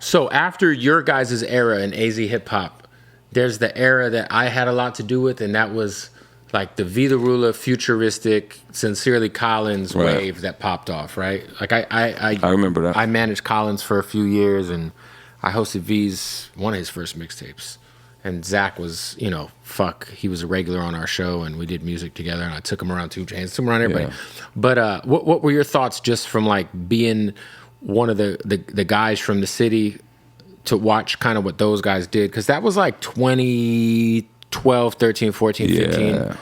So after your guys' era in AZ hip hop, there's the era that I had a lot to do with, and that was like the Vida Rula, futuristic, Sincerely Collins wave that popped off, right? Like I remember that. I managed Collins for a few years, and I hosted V's one of his first mixtapes. And Zach was, he was a regular on our show, and we did music together, and I took him around 2 Chainz, took him around everybody. Yeah. But what were your thoughts just from like being one of the guys from the city to watch kind of what those guys did? Because that was like 2012, 13, 14, 15.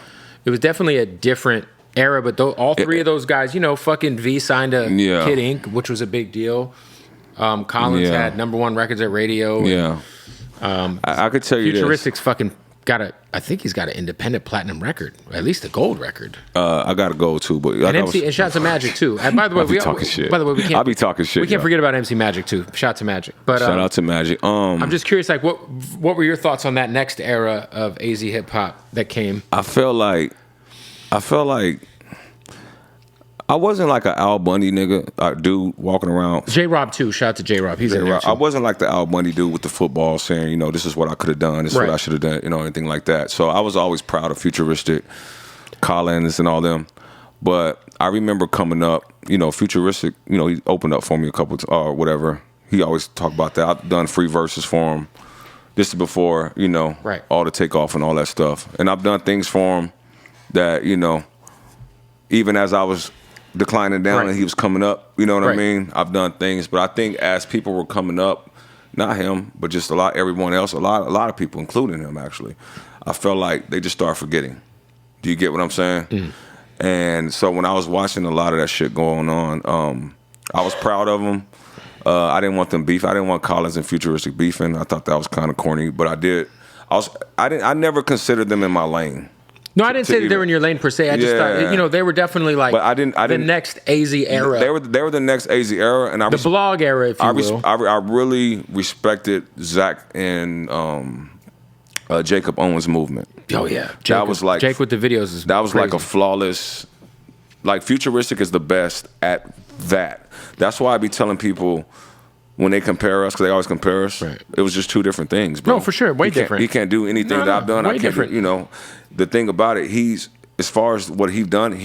It was definitely a different era, but all three of those guys, fucking V signed to Kid Ink, which was a big deal. Collins had #1 records at radio. I could tell you Futuristic's fucking I think he's got an independent platinum record, or at least a gold record. I got a gold too, but and shout out to Magic too. And by the way, we talking shit. By the way, I'll be talking shit. We can't forget about MC Magic too. Shout out to Magic. But shout out to Magic. I'm just curious, like, what were your thoughts on that next era of AZ hip hop that came? I felt like I wasn't like an Al Bundy nigga, dude walking around. J-Rob too. Shout out to J-Rob. He's in there too. I wasn't like the Al Bundy dude with the football saying, this is what I could have done, this is what I should have done, anything like that. So I was always proud of Futuristic, Collins, and all them. But I remember coming up, Futuristic, he opened up for me a couple or whatever. He always talked about that. I've done free verses for him. This is before, all the takeoff and all that stuff. And I've done things for him that, even as I was declining down and he was coming up, you know what I mean? I've done things, but I think as people were coming up, not him, but just everyone else, a lot of people, including him actually, I felt like they just started forgetting. Do you get what I'm saying? Mm. And so when I was watching a lot of that shit going on, I was proud of them. I didn't want them beef. I didn't want Collins and Futuristic beefing. I thought that was kind of corny, but I did. I never considered them in my lane. No, I didn't say that they were in your lane per se. I just thought, they were definitely like the next AZ era. They were the next AZ era, and the blog era, if you will. I really respected Zach and Jacob Owens' movement. Oh yeah, that was like Jake with the videos. That was crazy. like a flawless. Like Futuristic is the best at that. That's why I be telling people when they compare us, because they always compare us. Right. It was just two different things, bro. No, for sure, way different. He can't do anything that I've done. Way different. The thing about it, as far as what he's done,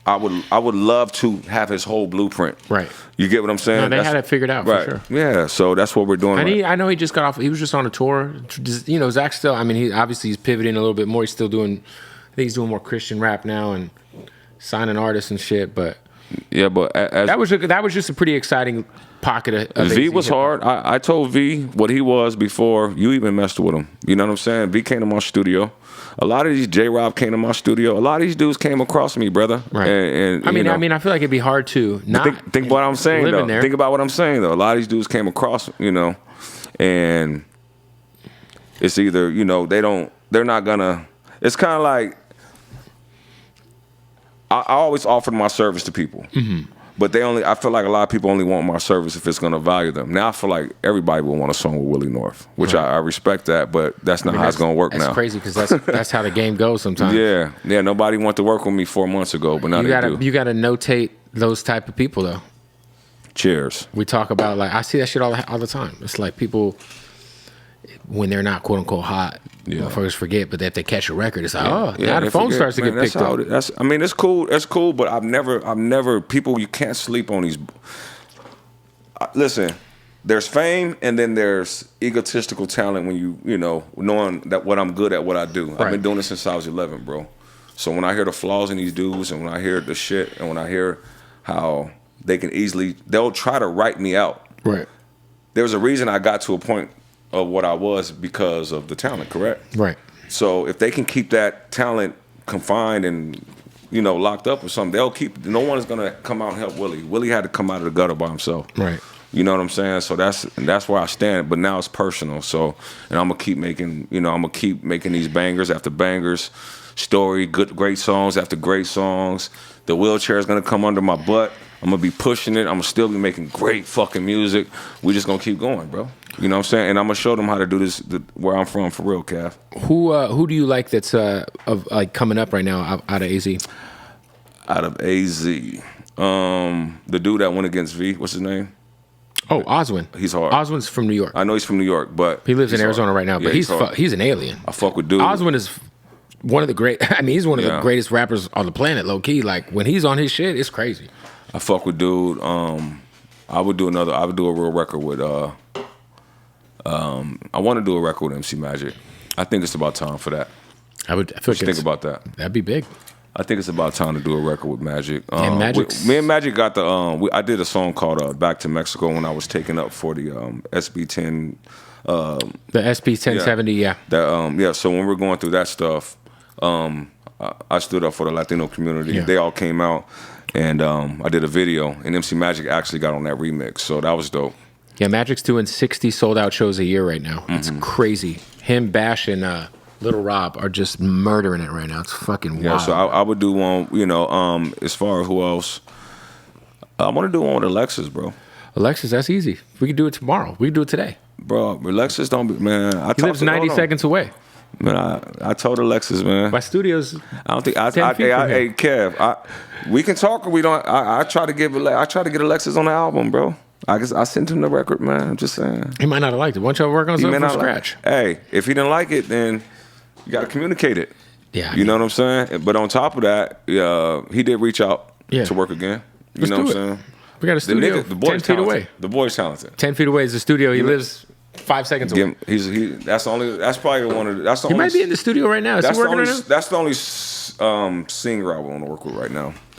I would love to have his whole blueprint. Right. You get what I'm saying? No, they had it figured out for sure. Yeah. So that's what we're doing. And I know he just got off. He was just on a tour. Zach still. I mean, he's pivoting a little bit more. He's still doing. I think he's doing more Christian rap now and signing artists and shit. But yeah, but that was just a pretty exciting pocket of V was hard. I told V what he was before you even messed with him. You know what I'm saying? V came to my studio. A lot of these J-Rob came to my studio. A lot of these dudes came across me, brother. Right. And I mean, I feel like it'd be hard to not think what I'm saying though. There. Think about what I'm saying though. A lot of these dudes came across, and it's either they're not gonna. It's kind of like I always offered my service to people. Mm-hmm. But I feel like a lot of people only want my service if it's going to value them. Now I feel like everybody will want a song with Willy North, which I respect that, but that's not how it's going to work now. That's crazy because that's how the game goes sometimes. Yeah. Nobody wanted to work with me 4 months ago, but now they do. You got to notate those type of people though. Cheers. We talk about I see that shit all the time. It's like people when they're not quote unquote hot. Motherfuckers forget, but if they catch a record, it's like, now the phone starts to get picked up. It's cool. That's cool, but I've never. People, you can't sleep on these. Listen, there's fame, and then there's egotistical talent when knowing that what I'm good at, what I do. Right. I've been doing this since I was 11, bro. So when I hear the flaws in these dudes, and when I hear the shit, and when I hear how they'll try to write me out. Right. There's a reason I got to a point of what I was because of the talent, correct? Right. So if they can keep that talent confined and locked up or something, no one is gonna come out and help Willy. Willy had to come out of the gutter by himself. Right. You know what I'm saying? So that's where I stand. But now it's personal. So and I'm gonna keep making these bangers after bangers, great songs after great songs. The wheelchair is gonna come under my butt. I'm gonna be pushing it. I'm gonna still be making great fucking music. We just gonna keep going, bro. You know what I'm saying? And I'm gonna show them how to do this where I'm from for real, Cav. Who do you like that's coming up right now out of AZ? Out of AZ, the dude that went against V, what's his name? Oh, Oswin. He's hard. Oswin's from New York. I know he's from New York, but he lives in Arizona right now. But yeah, he's an alien. I fuck with dude. Oswin is one of the great. I mean, he's one of the greatest rappers on the planet, low key. Like when he's on his shit, it's crazy. I fuck with dude. I would do a real record with. I want to do a record with MC Magic. I think it's about time for that. What you think about that? That'd be big. I think it's about time to do a record with Magic. And me and Magic got the. I did a song called "Back to Mexico" when I was taking up for the SB10. The SB 1070, yeah. So when we're going through that stuff, I stood up for the Latino community. Yeah. They all came out, and I did a video, and MC Magic actually got on that remix, so that was dope. Yeah, Magic's doing 60 sold-out shows a year right now. It's crazy. Him, Bash, and Little Rob are just murdering it right now. It's fucking wild. Yeah, so I would do one, as far as who else, I want to do one with Alexis, bro. Alexis, that's easy. We could do it tomorrow. We could do it today. Bro, Alexis don't be, man. He lives 90 seconds away. Man, I told Alexis, man. My studio's I don't think hey Kev, we can talk or we don't. I try to get Alexis on the album, bro. I sent him the record, man. I'm just saying. He might not have liked it. Why don't y'all work on something from scratch? Hey, if he didn't like it, then you got to communicate it. Yeah. You know what I'm saying? But on top of that, he did reach out to work again. You know what I'm saying? We got a studio the boy's 10 feet away. The boy's talented. 10 feet away is the studio. He lives 5 seconds away. That's probably one of the. He might be in the studio right now. Is he working right now? That's the only singer I want to work with right now.